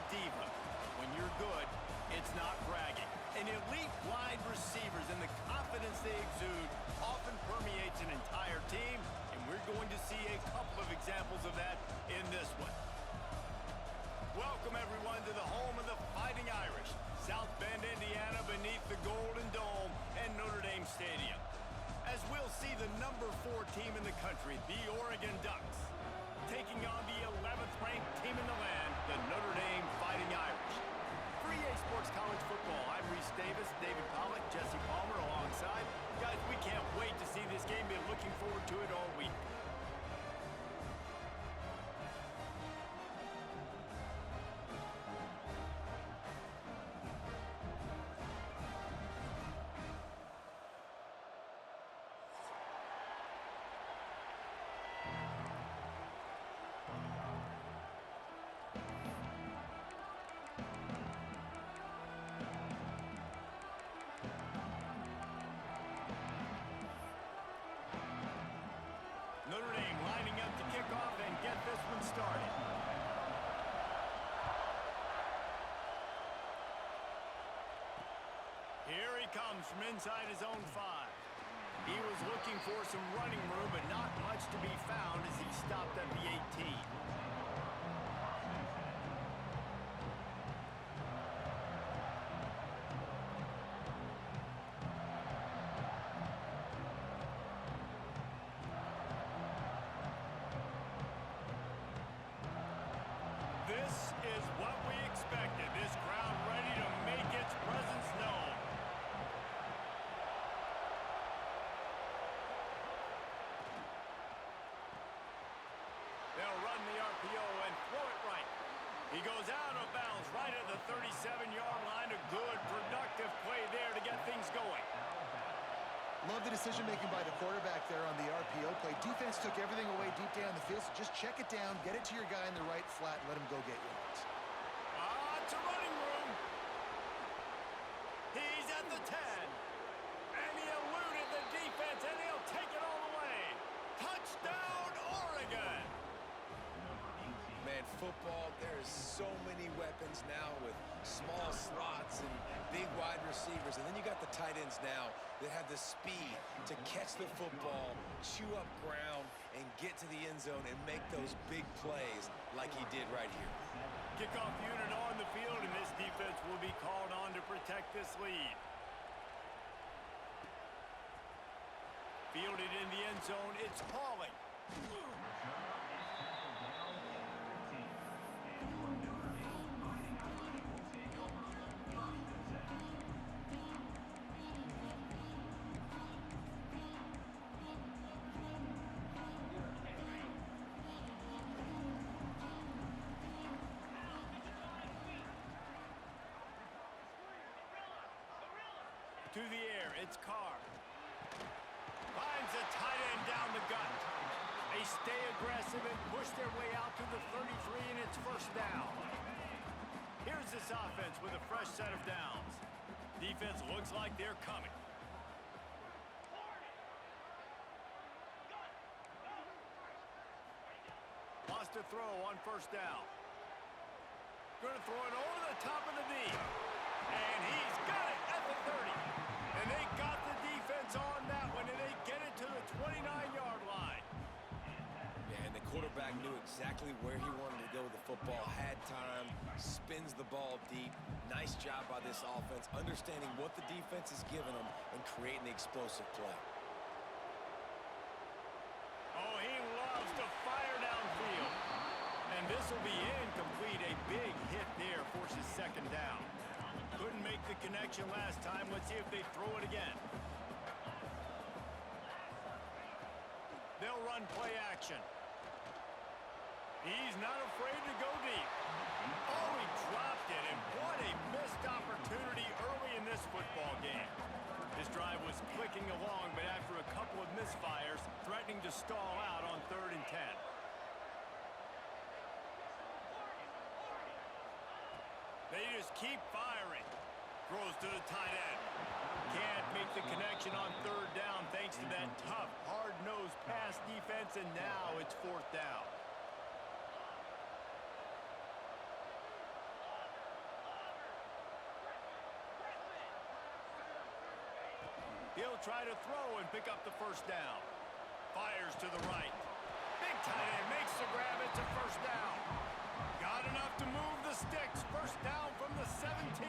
diva. When you're good, it's not bragging. And elite wide receivers and the confidence they exude often permeates an entire team, and we're going to see a couple of examples of that in this one. Welcome, everyone, to the home of the Fighting Irish, South Bend, Indiana, beneath the Golden Dome and Notre Dame Stadium. As we'll see the number 4 team in the country, the Oregon Ducks, taking on the 11th ranked team in the land, the Notre Dame Fighting Irish. For EA Sports College Football, I'm Reese Davis, David Pollack, Jesse Palmer alongside. Guys, we can't wait to see this game. Been looking forward to it all week. Notre Dame lining up to kick off and get this one started. Here he comes from inside his own 5. He was looking for some running room, but not much to be found as he stopped at the 18. This is what we expected. This crowd ready to make its presence known. They'll run the RPO and throw it right. He goes out of bounds right at the 37-yard line. A good, productive play there to get things going. Love the decision-making by the quarterback there on the RPO play. Defense took everything away deep down the field, so just check it down, get it to your guy in the right flat, and let him go get yards. It's a running room. He's at the 10. And he eluded the defense, and he'll take it all the way. Touchdown, Oregon. Man, football, there's so many weapons now with small slots and big wide receivers. And then you got the tight ends now that have the speed to catch the football, chew up ground, and get to the end zone and make those big plays like he did right here. Kickoff unit on the field, and this defense will be called on to protect this lead. Fielded in the end zone, it's Pauling. To the air, it's Carr. Finds a tight end down the gut. They stay aggressive and push their way out to the 33, and it's first down. Here's this offense with a fresh set of downs. Defense looks like they're coming. Lost a throw on first down. Going to throw it over the top of the knee. And he's got it at the 30. And they got the defense on that one, and they get it to the 29-yard line. And the quarterback knew exactly where he wanted to go with the football, had time, spins the ball deep. Nice job by this offense, understanding what the defense is giving them and creating the explosive play. Oh, he loves to fire downfield. And this will be incomplete. A big hit there forces second down. Couldn't make the connection last time. Let's see if they throw it again. They'll run play action. He's not afraid to go deep. Oh, he dropped it, and what a missed opportunity early in this football game. This drive was clicking along, but after a couple of misfires, threatening to stall out on 3rd and 10. They just keep firing. Throws to the tight end. Can't make the connection on 3rd down thanks to that tough, hard-nosed pass defense, and now it's 4th down. He'll try to throw and pick up the first down. Fires to the right. Big tight end makes the grab. It's a first down. Got enough to move the sticks. First down from the 17.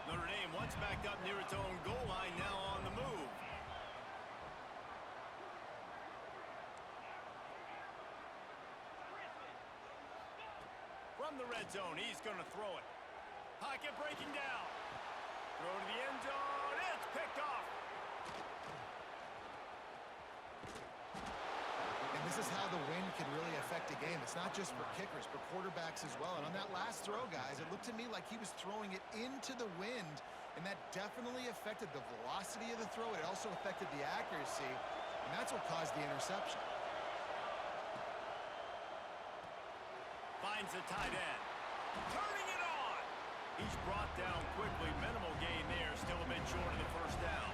Notre Dame once backed up near its own goal line, now on the move. From the red zone, he's going to throw it. Pocket breaking down. Throw to the end zone. It's picked off. And this is how the wind can really affect a game. It's not just for kickers, but quarterbacks as well. And on that last throw, guys, it looked to me like he was throwing it into the wind, and that definitely affected the velocity of the throw. It also affected the accuracy, and that's what caused the interception. Finds the tight end. Turning it on. He's brought down quickly. Minimal gain there. Still a bit short of the first down.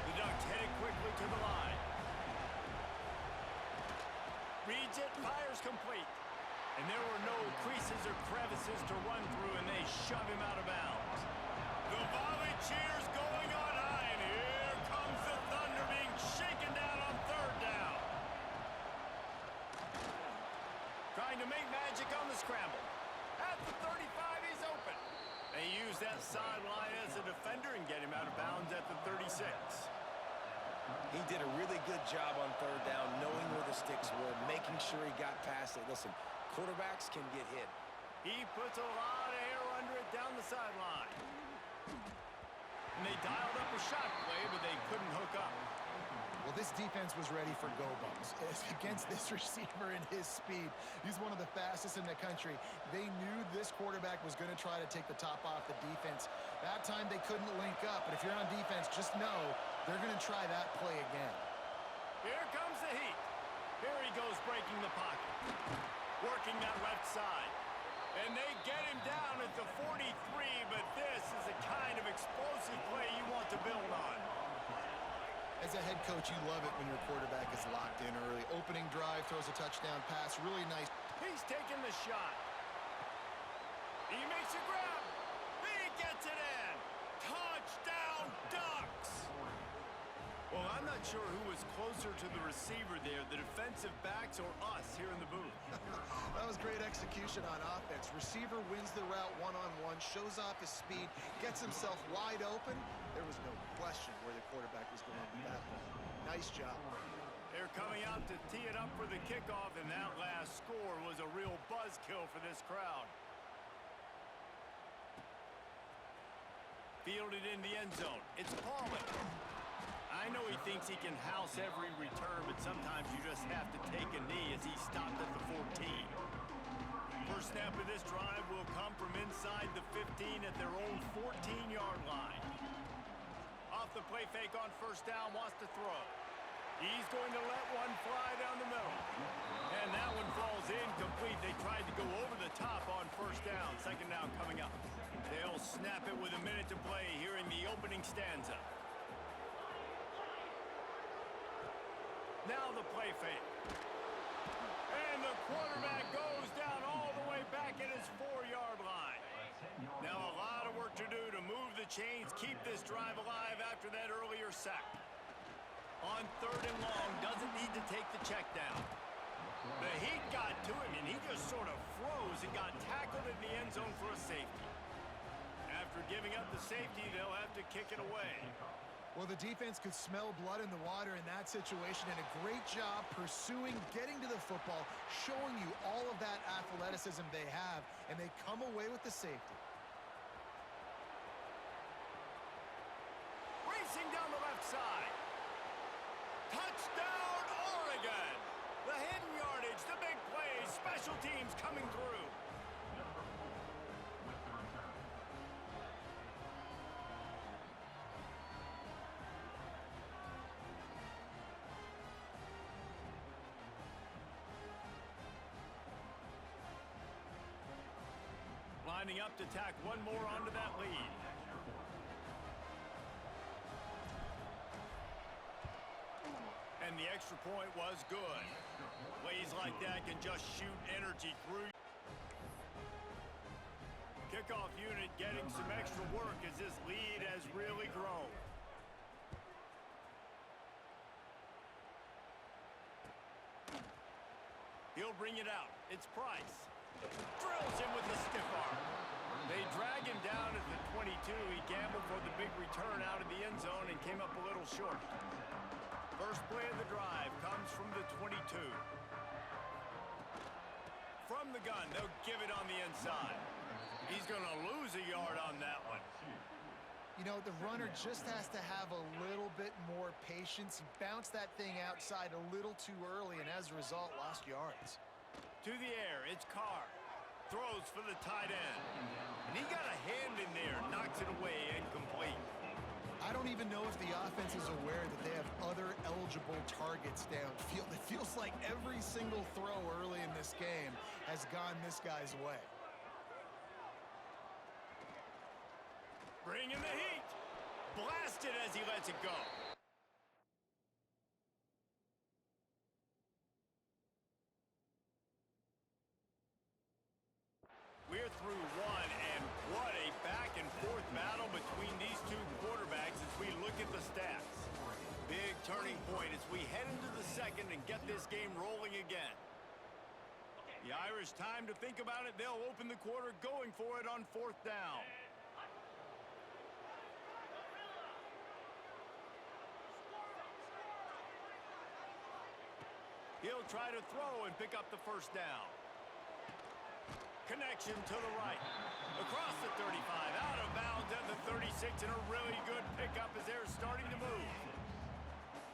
The Ducks headed quickly to the line. Reads it. Fires complete. And there were no creases or crevices to run through, and they shove him out of bounds. The volley cheers going on high, and here comes the Thunder being shaken down on third down. Trying to make magic on the scramble. At the 35, he's open. They use that sideline as a defender and get him out of bounds at the 36. He did a really good job on third down, knowing where the sticks were, making sure he got past it. Listen, quarterbacks can get hit. He puts a lot of air under it down the sideline. And they dialed up a shot play, but they couldn't hook up. Well, this defense was ready for go bumps against this receiver and his speed. He's one of the fastest in the country. They knew this quarterback was going to try to take the top off the defense. That time they couldn't link up, but if you're on defense, just know they're going to try that play again. Here comes the heat. Here he goes breaking the pocket. Working that left side. And they get him down at the 43, but this is the kind of explosive play you want to build on. As a head coach, you love it when your quarterback is locked in early. Opening drive, throws a touchdown pass, really nice. He's taking the shot. He makes a grab. He gets it in. Touchdown, Ducks. Well, I'm not sure who was closer to the receiver there, the defensive backs or us here in the booth. That was great execution on offense. Receiver wins the route one-on-one, shows off his speed, gets himself wide open. There was no question where the quarterback was going with that ball. Nice job. They're coming out to tee it up for the kickoff, and that last score was a real buzzkill for this crowd. Fielded in the end zone. It's Pollard. I know he thinks he can house every return, but sometimes you just have to take a knee as he stopped at the 14. First snap of this drive will come from inside the 15 at their own 14-yard line. Off the play fake on first down, wants to throw. He's going to let one fly down the middle. And that one falls incomplete. They tried to go over the top on first down. Second down coming up. They'll snap it with a minute to play here in the opening stanza. Now the play fake. And the quarterback goes down all the way back at his 4-yard line. Now a lot of work to do to move the chains, keep this drive alive after that earlier sack. On third and long, doesn't need to take the check down. The heat got to him, and he just sort of froze and got tackled in the end zone for a safety. After giving up the safety, they'll have to kick it away. Well, the defense could smell blood in the water in that situation, and a great job pursuing, getting to the football, showing you all of that athleticism they have, and they come away with the safety. Racing down the left side. Touchdown, Oregon! The hidden yardage, the big plays, special teams coming through. Lining up to tack one more onto that lead. And the extra point was good. Plays like that can just shoot energy through. Kickoff unit getting some extra work as this lead has really grown. He'll bring it out. It's Price. Drills him with a stiff arm. They drag him down at the 22. He gambled for the big return out of the end zone and came up a little short. First play of the drive comes from the 22. From the gun, they'll give it on the inside. He's going to lose a yard on that one. You know, the runner just has to have a little bit more patience. He bounced that thing outside a little too early, and as a result, lost yards. To the air, it's Carr. Throws for the tight end. And he got a hand in there, knocks it away, incomplete. I don't even know if the offense is aware that they have other eligible targets downfield. It feels like every single throw early in this game has gone this guy's way. Bringing the heat. Blasted as he lets it go. We're through one, and what a back-and-forth battle between these two quarterbacks as we look at the stats. Big turning point as we head into the second and get this game rolling again. The Irish time to think about it. They'll open the quarter going for it on fourth down. He'll try to throw and pick up the first down. Connection to the right. Across the 35, out of bounds at the 36, and a really good pickup as they're starting to move.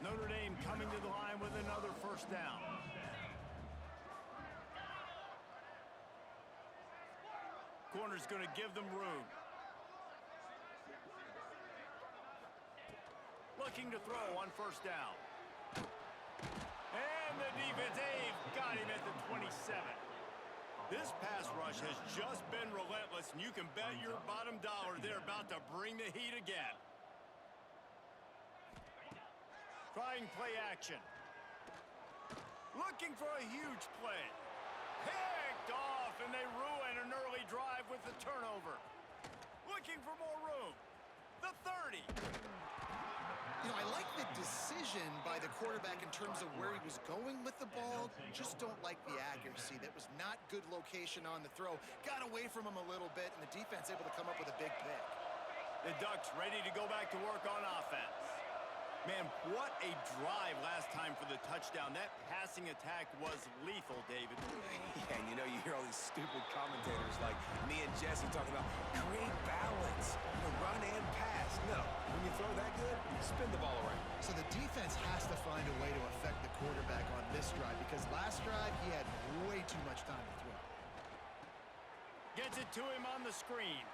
Notre Dame coming to the line with another first down. Corner's going to give them room. Looking to throw on first down. And the defense, they've got him at the 27. This pass rush has just been relentless, and you can bet your bottom dollar they're about to bring the heat again. Trying play action. Looking for a huge play. Picked off, and they ruin an early drive with the turnover. Looking for more room. The 30. You know, I like the decision by the quarterback in terms of where he was going with the ball. Just don't like the accuracy. That was not good location on the throw. Got away from him a little bit, and the defense able to come up with a big pick. The Ducks ready to go back to work on offense. Man, what a drive last time for the touchdown. That passing attack was lethal, David. Yeah, and you know, you hear all these stupid commentators like me and Jesse talking about create balance, run and pass. No, when you throw that good, spin the ball around. So the defense has to find a way to affect the quarterback on this drive, because last drive he had way too much time to throw. Gets it to him on the screen.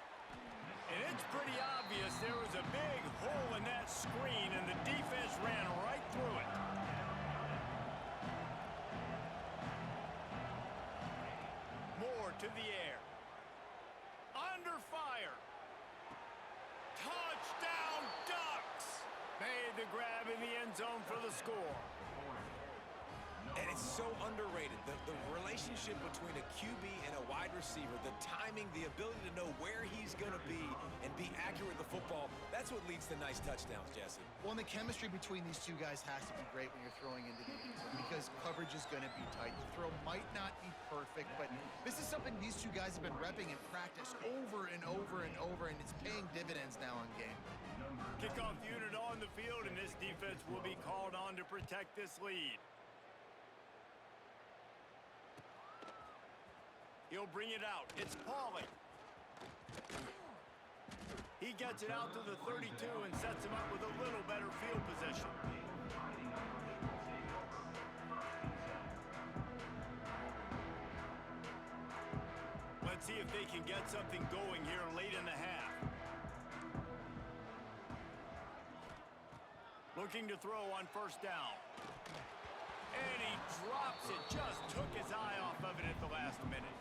And it's pretty obvious there was a big hole in that screen, and the defense ran right through it. Moore to the air. Under fire. Touchdown, Ducks! Made the grab in the end zone for the score. And it's so underrated. The relationship between a QB and a wide receiver, the timing, the ability to know where he's going to be and be accurate with the football, that's what leads to nice touchdowns, Jesse. Well, and the chemistry between these two guys has to be great when you're throwing into the end zone, because coverage is going to be tight. The throw might not be perfect, but this is something these two guys have been repping in practice over and over and over, and it's paying dividends now in game. Kickoff unit on the field, and this defense will be called on to protect this lead. He'll bring it out. It's Pauly. He gets it out to the 32 and sets him up with a little better field position. Let's see if they can get something going here late in the half. Looking to throw on first down. And he drops it. Just took his eye off of it at the last minute.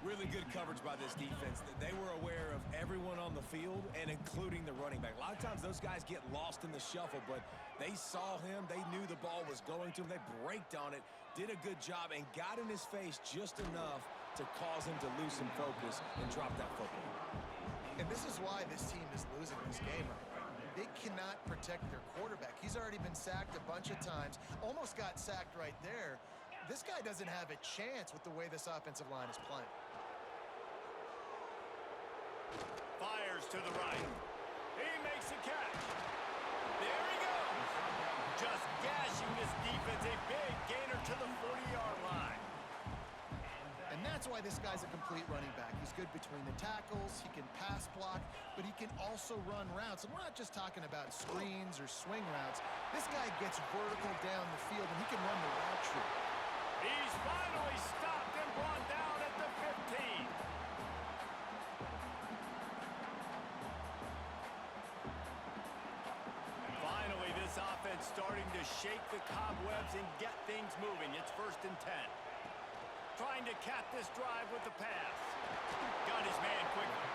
Really good coverage by this defense. They were aware of everyone on the field, and including the running back. A lot of times those guys get lost in the shuffle, but they saw him. They knew the ball was going to him. They braked on it, did a good job, and got in his face just enough to cause him to lose some focus and drop that football. And this is why this team is losing this game right now. They cannot protect their quarterback. He's already been sacked a bunch of times. Almost got sacked right there. This guy doesn't have a chance with the way this offensive line is playing. Fires to the right. He makes a catch. There he goes. Just gashing this defense. A big gainer to the 40-yard line. And that's why this guy's a complete running back. He's good between the tackles, he can pass block, but he can also run routes. And we're not just talking about screens or swing routes. This guy gets vertical down the field, and he can run the route tree. He's finally stopped and brought down at the 15. Finally, this offense starting to shake the cobwebs and get things moving. It's 1st and 10. Trying to cap this drive with the pass. Got his man quickly.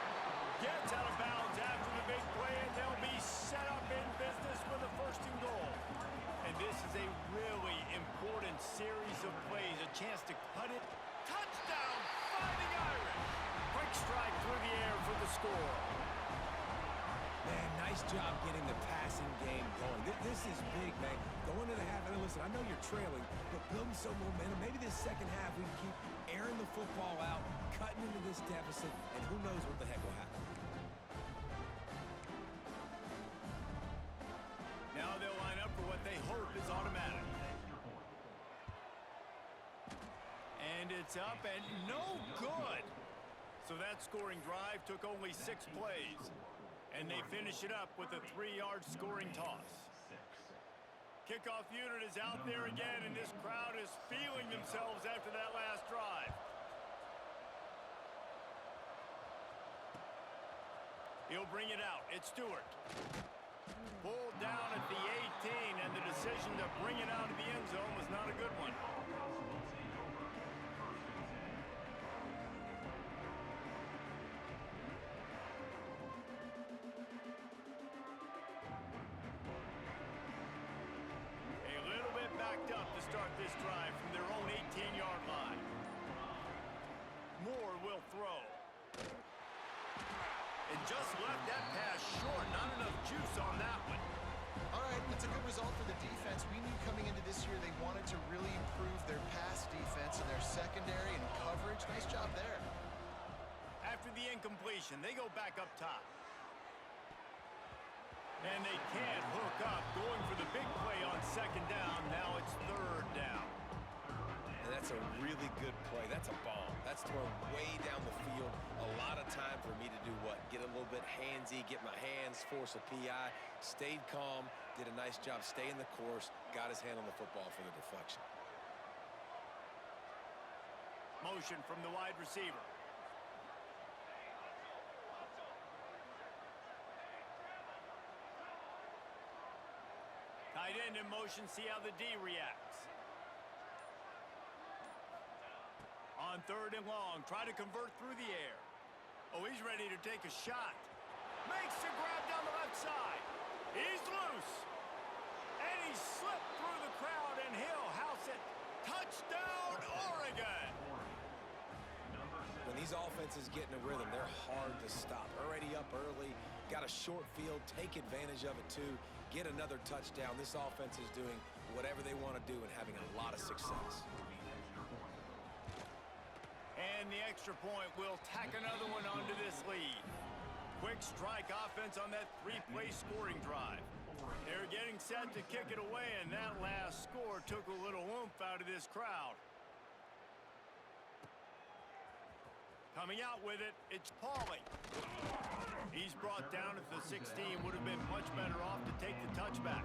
Gets out of bounds after the big play, and they'll be set up in business with a 1st and goal. And this is a really important series of plays. A chance to cut it. Touchdown, Fighting Irish. Quick strike through the air for the score. Man, nice job getting the passing game going. This is big, man. Go into the half, and listen, I know you're trailing, but building some momentum. Maybe this second half we can keep airing the football out, cutting into this deficit, and who knows what the heck will happen. Now they'll line up for what they hope is automatic. And it's up and no good. So that scoring drive took only 6 plays. And they finish it up with a 3-yard scoring toss. Kickoff unit is out there again, and this crowd is feeling themselves after that last drive. He'll bring it out. It's Stewart. Pulled down at the 18, and the decision to bring it out of the end zone was not a good one. Start this drive from their own 18-yard line. Moore will throw. And just left that pass short. Not enough juice on that one. All right, that's a good result for the defense. We knew coming into this year they wanted to really improve their pass defense and their secondary and coverage. Nice job there. After the incompletion, they go back up top. And they can't hook up, going for the big play on 2nd down. Now it's 3rd down. And that's a really good play. That's a ball. That's thrown way down the field. A lot of time for me to do what? Get a little bit handsy, get my hands, force a PI. Stayed calm, did a nice job staying the course, got his hand on the football for the deflection. Motion from the wide receiver. Tight end in motion, see how the D reacts. On 3rd and long, try to convert through the air. Oh, he's ready to take a shot. Makes the grab down the left side. He's loose. And he slipped through the crowd, and he'll house it. Touchdown, Oregon! When these offenses get in a rhythm, they're hard to stop. Already up early, got a short field, take advantage of it too. Get another touchdown. This offense is doing whatever they want to do and having a lot of success. And the extra point will tack another one onto this lead. Quick strike offense on that 3-play scoring drive. They're getting set to kick it away, and that last score took a little oomph out of this crowd. Coming out with it, it's Pauly. He's brought down at the 16. Would have been much better off to take the touchback.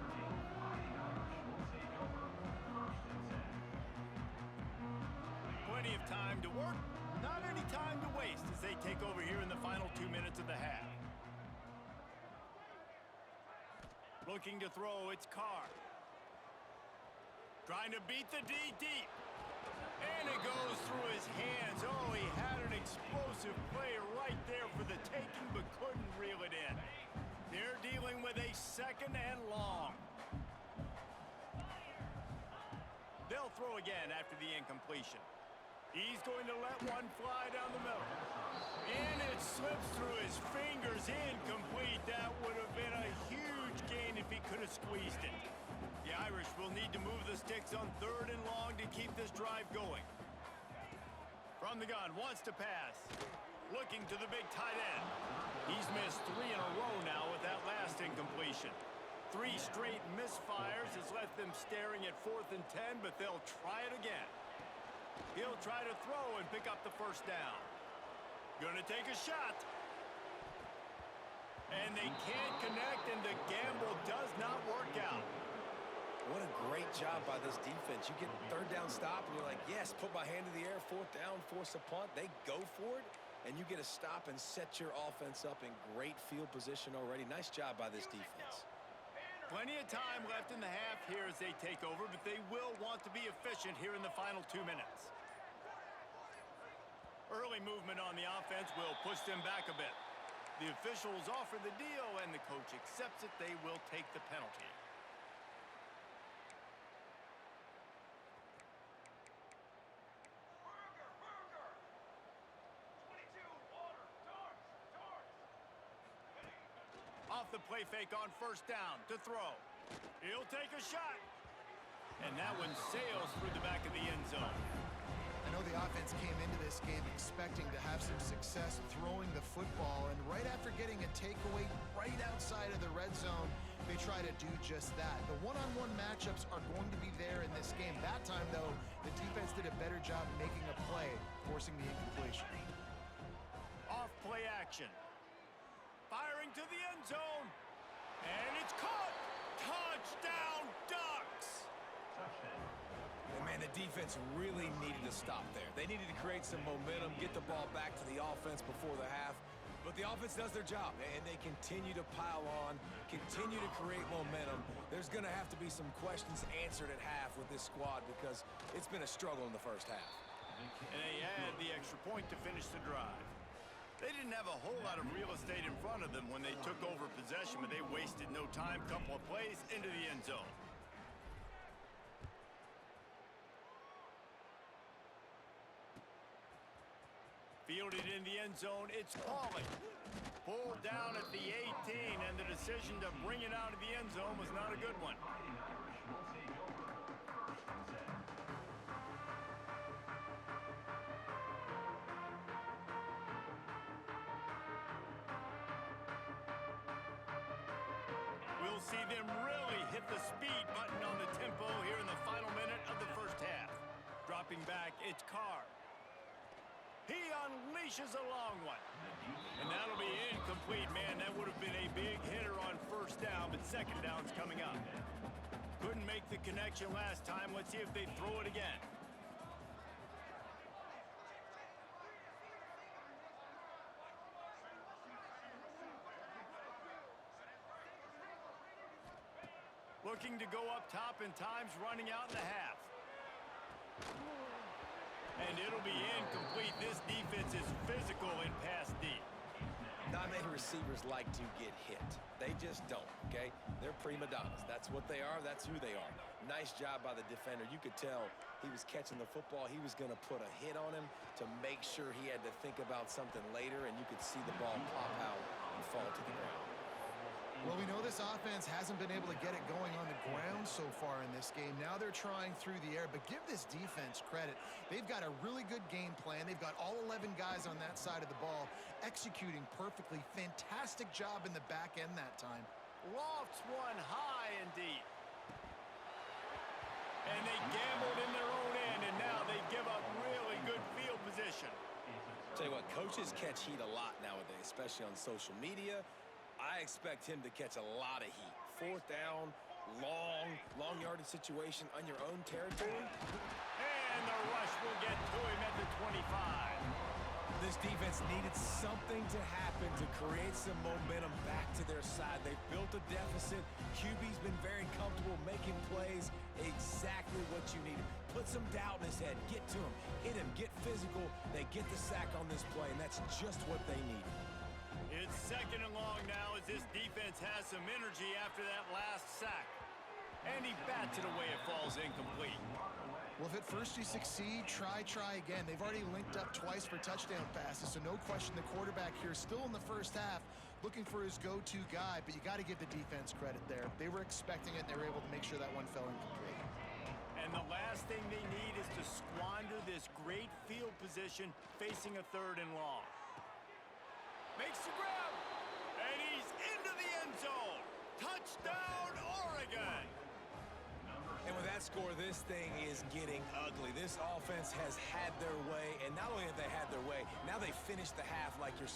Plenty of time to work, not any time to waste as they take over here in the final 2 minutes of the half. Looking to throw, it's Carr. Trying to beat the D deep. And it goes through his hands. Oh, he had an explosive play right there for the taking, but couldn't reel it in. They're dealing with a 2nd and long. They'll throw again after the incompletion. He's going to let one fly down the middle. And it slips through his fingers, incomplete. That would have been a huge gain if he could have squeezed it. The Irish will need to move the sticks on 3rd and long to keep this drive drive going. From the gun, wants to pass. Looking to the big tight end. He's missed 3 in a row now with that last incompletion. 3 straight misfires has left them staring at 4th and 10, but they'll try it again. He'll try to throw and pick up the first down. Gonna take a shot. And they can't connect, and the gamble does not work out. What a great job by this defense. You get 3rd down stop, and you're like, yes, put my hand in the air, 4th down, force a punt. They go for it, and you get a stop and set your offense up in great field position already. Nice job by this defense. Plenty of time left in the half here as they take over, but they will want to be efficient here in the final 2 minutes. Early movement on the offense will push them back a bit. The officials offer the deal, and the coach accepts it. They will take the penalty. Off the play fake on 1st down to throw. He'll take a shot. And that one sails through the back of the end zone. I know the offense came into this game expecting to have some success throwing the football, and right after getting a takeaway right outside of the red zone, they try to do just that. The one-on-one matchups are going to be there in this game. That time, though, the defense did a better job making a play, forcing the incompletion. Off play action. Firing to the end zone. And it's caught. Touchdown, Ducks. And man, the defense really needed to stop there. They needed to create some momentum, get the ball back to the offense before the half. But the offense does their job, and they continue to pile on, continue to create momentum. There's going to have to be some questions answered at half with this squad because it's been a struggle in the first half. And they add the extra point to finish the drive. They didn't have a whole lot of real estate in front of them when they took over possession, but they wasted no time. Couple of plays into the end zone. Fielded in the end zone, it's Pauly. Pulled down at the 18, and the decision to bring it out of the end zone was not a good one. We'll see them really hit the speed button on the tempo here in the final minute of the first half. Dropping back, it's Carr. He unleashes a long one. And that'll be incomplete, man. That would have been a big hitter on 1st down, but 2nd down's coming up. Couldn't make the connection last time. Let's see if they throw it again. Looking to go up top, and time's running out in the half. And it'll be incomplete. This defense is physical in pass deep. Not many receivers like to get hit. They just don't, okay? They're prima donnas. That's what they are. That's who they are. Nice job by the defender. You could tell he was catching the football. He was going to put a hit on him to make sure he had to think about something later, and you could see the ball pop out and fall to the ground. Well, we know this offense hasn't been able to get it going on the ground so far in this game. Now they're trying through the air, but give this defense credit. They've got a really good game plan. They've got all 11 guys on that side of the ball executing perfectly. Fantastic job in the back end that time. Lofts one high and deep. And they gambled in their own end, and now they give up really good field position. Tell you what, coaches catch heat a lot nowadays, especially on social media. I expect him to catch a lot of heat. 4th down, long yardage situation on your own territory. And the rush will get to him at the 25. This defense needed something to happen to create some momentum back to their side. They've built a deficit. QB's been very comfortable making plays. Exactly what you needed. Put some doubt in his head. Get to him. Hit him. Get physical. They get the sack on this play, and that's just what they needed. It's 2nd and long now as this defense has some energy after that last sack. And he bats it away. It falls incomplete. Well, if at first you succeed, try again. They've already linked up twice for touchdown passes, so no question the quarterback here still in the first half looking for his go-to guy, but you got to give the defense credit there. They were expecting it, and they were able to make sure that one fell incomplete. And the last thing they need is to squander position, facing a 3rd and long. Makes the grab, and he's into the end zone. Touchdown, Oregon! And with that score, this thing is getting ugly. This offense has had their way, and not only have they had their way, now they finished the half like you're